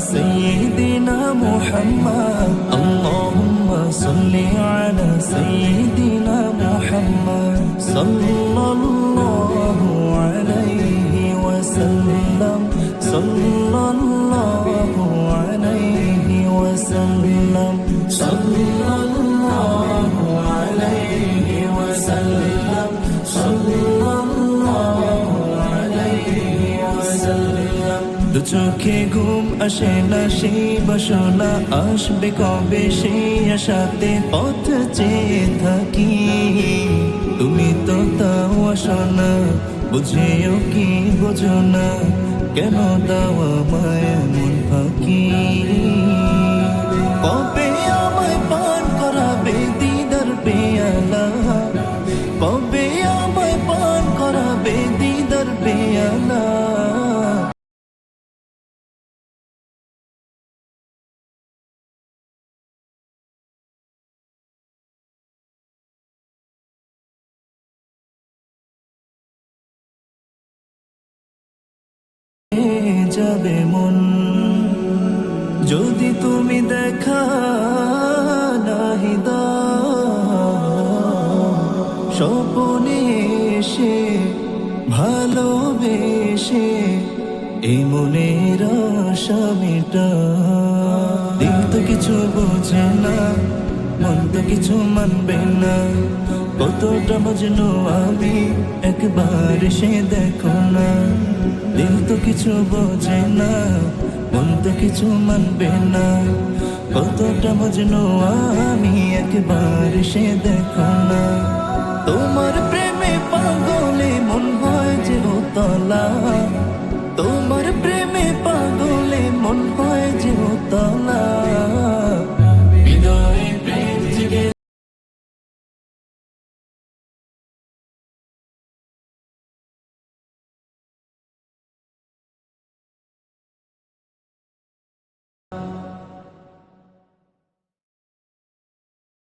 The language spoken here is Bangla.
سيدنا محمد اللهم صل على سيدنا محمد صلى الله عليه وسلم صلى الله عليه وسلم صلى الله عليه وسلم صلى الله عليه وسلم দু চোখে ঘুম আসে না সেই বাসনা আসবে কবে সেই আশাতে পথ চেয়ে থাকি তুমি তো তাও আসো না বুঝেও কি বোঝো না কেন দাও আমায় মন ফাঁকি কবে আমায় পান করাবে দিদার পেয়ালা কবে আমায় পান করাবে দিদার পেয়ালা যাবে মন যদি তুমি দেখা নাহি দাও স্বপ্নে এসে ভালোবেসে এই মনের আশা মেটাও দিল তো কিছু বোঝে না মন তো কিছু মানবে না কতটা মজনু আমি একবার সে দেখো না দিল তো কিছু বোঝে না মন তো কিছু মানবে না কতটা মজনু আমি একবার সে দেখো না তোমার প্রেমে পাগলে মন হয় যে উতলা তোমার প্রেমে পাগলে মন হয় যে উতলা হৃদয়ে প্রেম জেগে